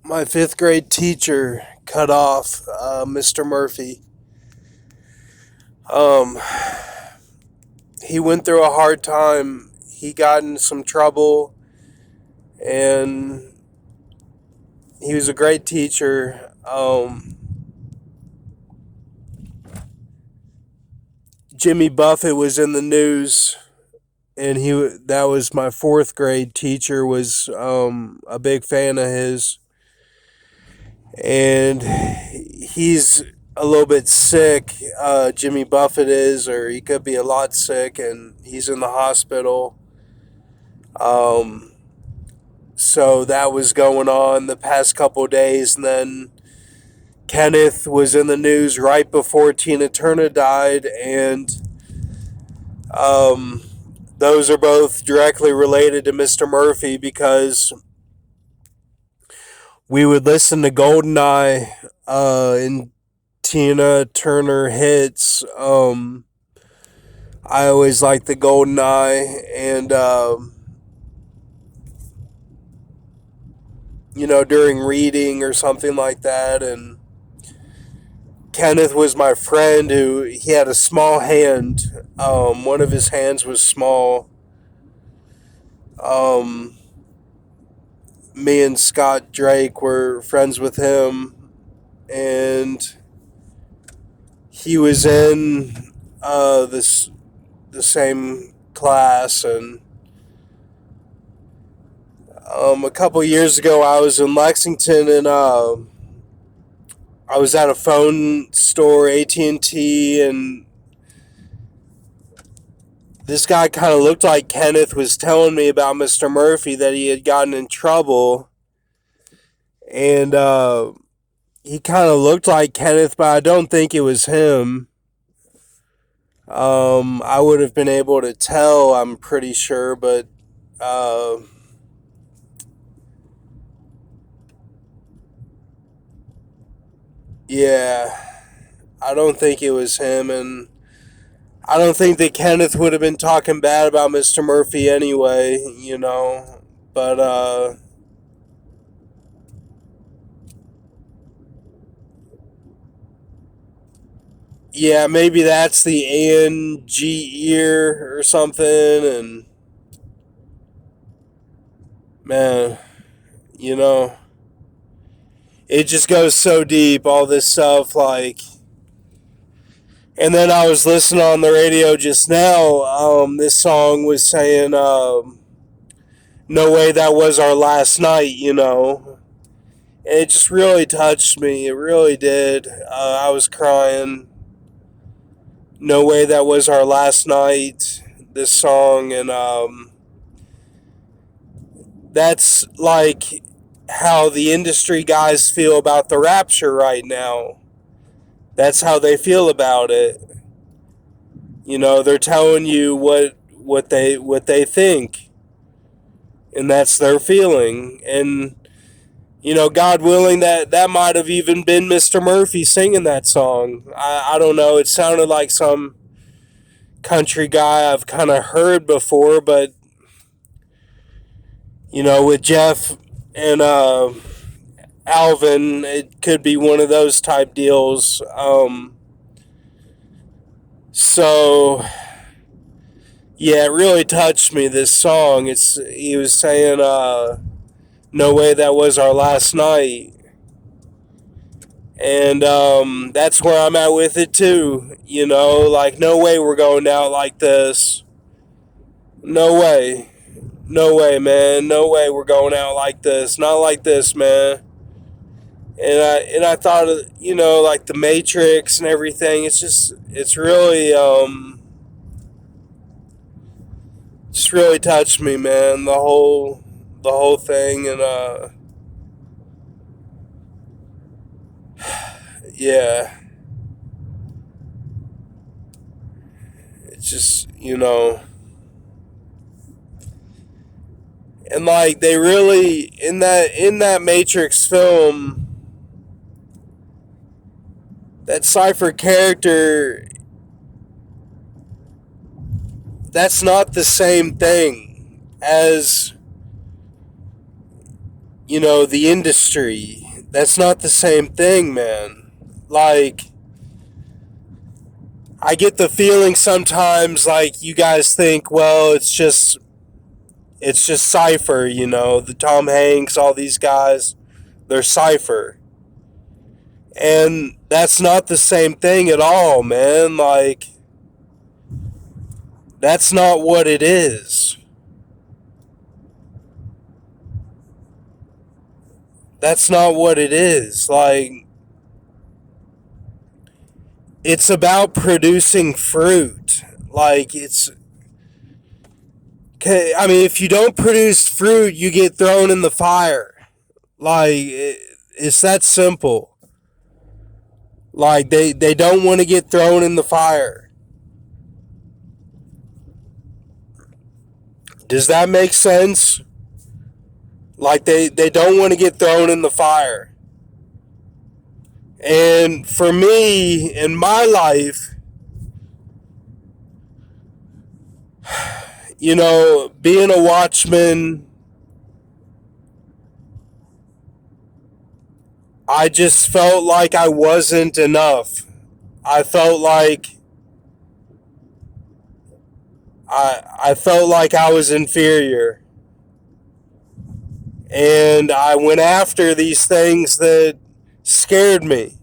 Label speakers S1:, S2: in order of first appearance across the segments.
S1: My fifth grade teacher cut off Mr. Murphy. Um, he went through a hard time. He got in some trouble, and he was a great teacher. Jimmy Buffett was in the news, and he that was my fourth grade teacher. Was a big fan of his, and he's a little bit sick. Jimmy Buffett is, or he could be a lot sick, and he's in the hospital. Um, so that was going on the past couple of days, and then Kenneth was in the news right before Tina Turner died, and um, those are both directly related to Mr. Murphy because we would listen to Goldeneye and Tina Turner hits. I always liked the Goldeneye, and during reading or something like that. And Kenneth was my friend who he had a small hand. One of his hands was small. Um, Me and Scott Drake were friends with him, and he was in this the same class. And a couple years ago, I was in Lexington, and I was at a phone store, AT&T, and this guy kind of looked like Kenneth was telling me about Mr. Murphy, that he had gotten in trouble. And he kind of looked like Kenneth, but I don't think it was him. I would have been able to tell, I'm pretty sure, but uh, yeah, I don't think it was him. And I don't think that Kenneth would have been talking bad about Mr. Murphy anyway. But yeah, maybe that's the ANG ear or something. And man, you know, it just goes so deep, all this stuff. And then I was listening on the radio just now. This song was saying, "No way, that was our last night." And it just really touched me. It really did. I was crying. No way, that was our last night. This song, and that's like how the industry guys feel about the Rapture right now. That's how they feel about it. They're telling you what they think, and that's their feeling. And God willing, that might have even been Mr. Murphy singing that song. I don't know. It sounded like some country guy I've kind of heard before, but with Jeff and Alvin, it could be one of those type deals. So yeah, it really touched me. This song. He was saying, "No way, that was our last night," and that's where I'm at with it too. Like, no way we're going out like this. No way. No way, man. No way we're going out like this. Not like this, man. And I thought of, like the Matrix and everything. It's really just really touched me, man. The whole thing. And yeah, it's just, and like they really in that Matrix film, that Cypher character, that's not the same thing as the industry. That's not the same thing, man. Like, I get the feeling sometimes like you guys think, well, it's just Cypher, the Tom Hanks, all these guys, they're Cypher. And that's not the same thing at all, man. Like, that's not what it is. That's not what it is. Like, it's about producing fruit. Like, I mean, if you don't produce fruit, you get thrown in the fire. Like, it's that simple. Like, they don't want to get thrown in the fire. Does that make sense? Like, they don't want to get thrown in the fire. And for me, in my life, being a watchman, I just felt like I wasn't enough. I felt like I felt like I was inferior. And I went after these things that scared me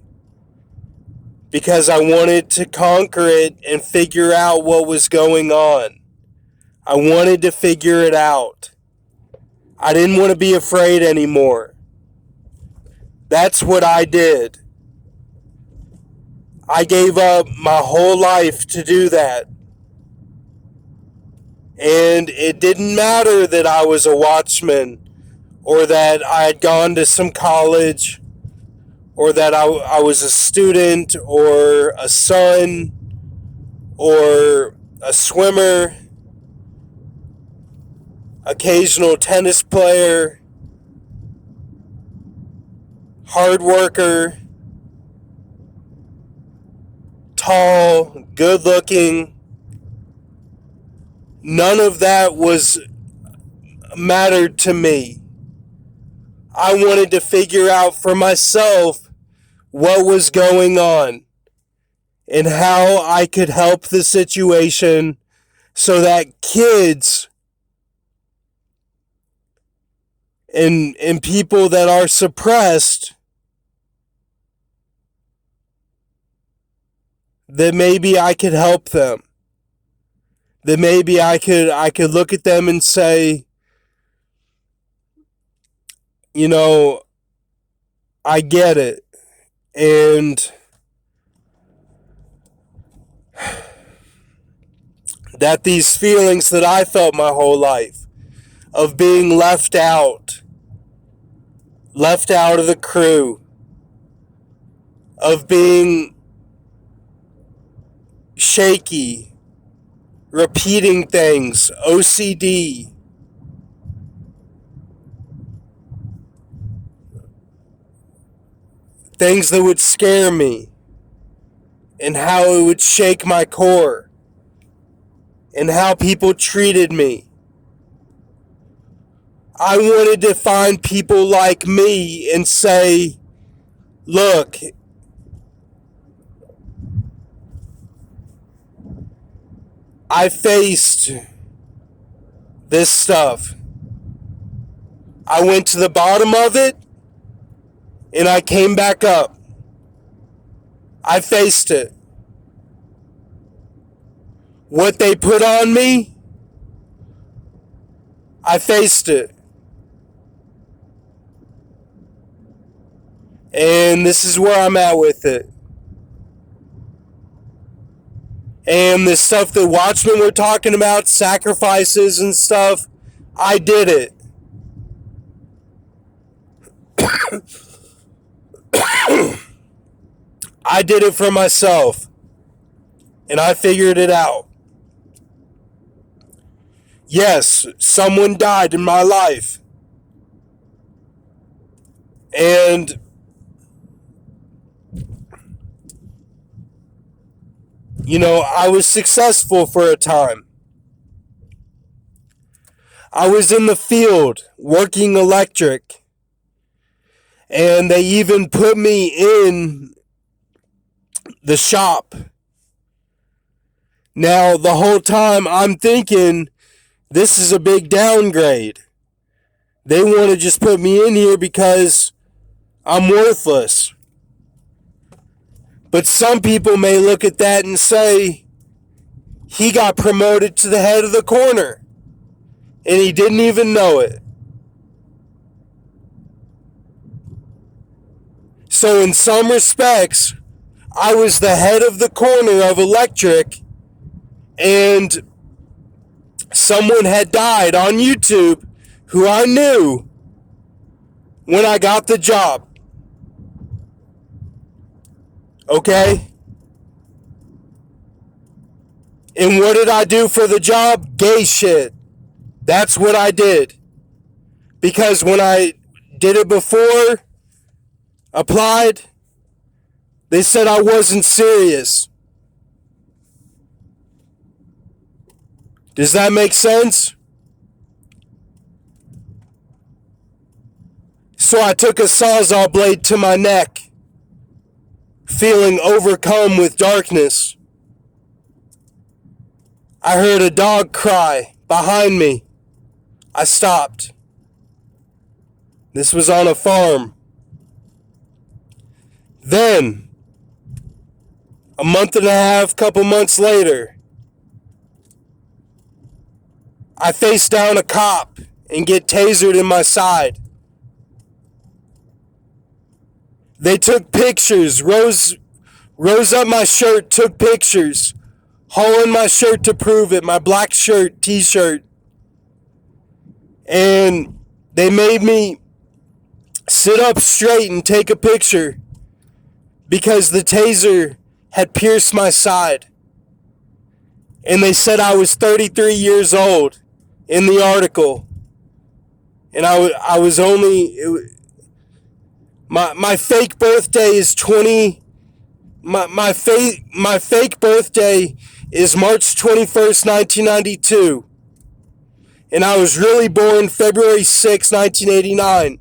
S1: because I wanted to conquer it and figure out what was going on. I wanted to figure it out. I didn't want to be afraid anymore. That's what I did. I gave up my whole life to do that. And it didn't matter that I was a watchman or that I had gone to some college or that I was a student or a son or a swimmer, occasional tennis player, hard worker, tall, good looking. None of that was mattered to me. I wanted to figure out for myself what was going on and how I could help the situation so that kids and people that are suppressed, that maybe I could help them. That maybe I could look at them and say, I get it. And that these feelings that I felt my whole life of being left out of the crew, of being shaky, repeating things, OCD, things that would scare me, and how it would shake my core, and how people treated me. I wanted to find people like me and say, look, I faced this stuff. I went to the bottom of it, and I came back up. I faced it. What they put on me, I faced it. And this is where I'm at with it. And the stuff that Watchmen were talking about, sacrifices and stuff, I did it. I did it for myself. And I figured it out. Yes, someone died in my life. And I was successful for a time. I was in the field working electric. And they even put me in the shop. Now, the whole time I'm thinking, this is a big downgrade. They want to just put me in here because I'm worthless. But some people may look at that and say, he got promoted to the head of the corner, and he didn't even know it. So in some respects, I was the head of the corner of electric, and someone had died on YouTube who I knew when I got the job. Okay? And what did I do for the job? Gay shit. That's what I did. Because when I did it before, applied, they said I wasn't serious. Does that make sense? So I took a Sawzall blade to my neck, feeling overcome with darkness. I heard a dog cry behind me. I stopped. This was on a farm. Then, a month and a half, couple months later, I face down a cop and get tasered in my side. They took pictures, rose up my shirt, took pictures, hauling my shirt to prove it, my black shirt, t-shirt. And they made me sit up straight and take a picture because the taser had pierced my side. And they said I was 33 years old in the article. And I was only... My fake birthday is 20... My fake birthday is March 21st, 1992. And I was really born February 6, 1989.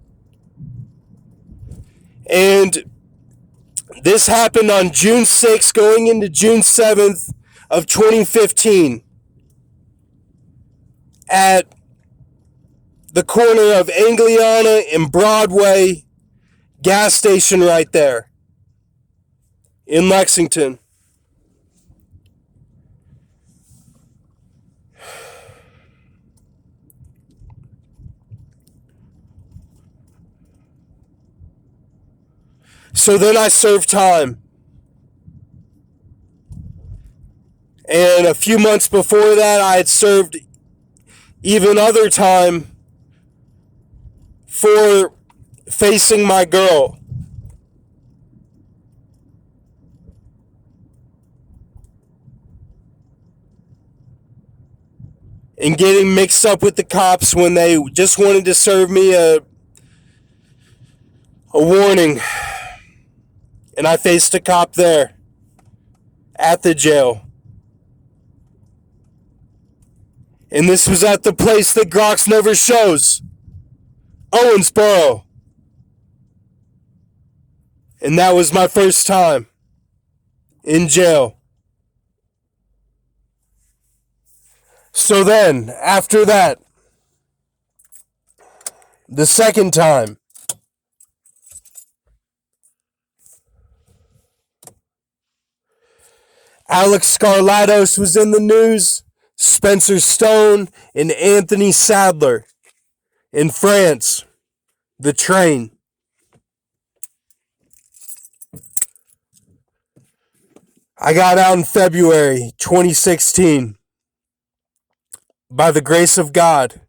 S1: And this happened on June 6th, going into June 7th of 2015 at the corner of Angliana and Broadway gas station right there in Lexington. So then I served time. And a few months before that, I had served even other time for facing my girl. And getting mixed up with the cops when they just wanted to serve me a warning. And I faced a cop there at the jail. And this was at the place that Grox never shows, Owensboro. And that was my first time in jail. So then, after that, the second time, Alex Skarlatos was in the news, Spencer Stone, and Anthony Sadler in France, the train. I got out in February 2016 by the grace of God.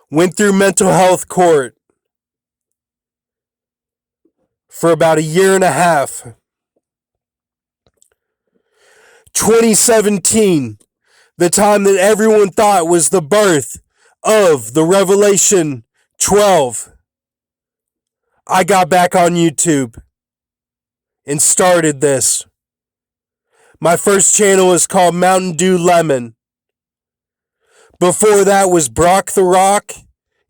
S1: Went through mental health court for about a year and a half. 2017, the time that everyone thought was the birth of the Revelation 12, I got back on YouTube and started this. My first channel is called Mountain Dew Lemon. Before that was Brock the Rock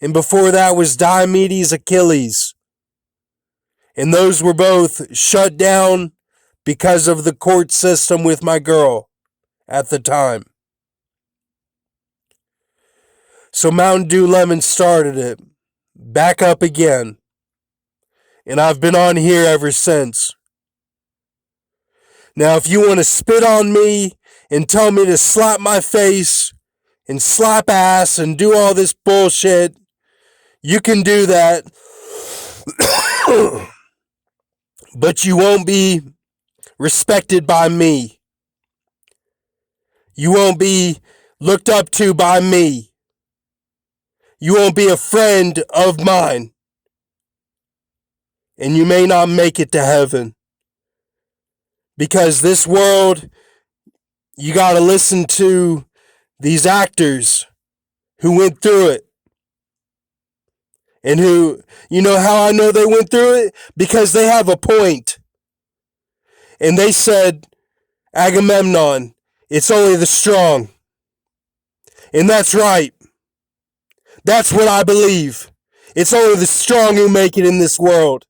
S1: And before that was Diomedes Achilles. And those were both shut down because of the court system with my girl at the time. So Mountain Dew Lemon started it back up again. And I've been on here ever since. Now, if you want to spit on me and tell me to slap my face and slap ass and do all this bullshit, you can do that. But you won't be respected by me. You won't be looked up to by me. You won't be a friend of mine. And you may not make it to heaven. Because this world, you gotta listen to these actors who went through it. And who, you know how I know they went through it? Because they have a point. And they said, Agamemnon, it's only the strong. And that's right. That's what I believe. It's only the strong who make it in this world.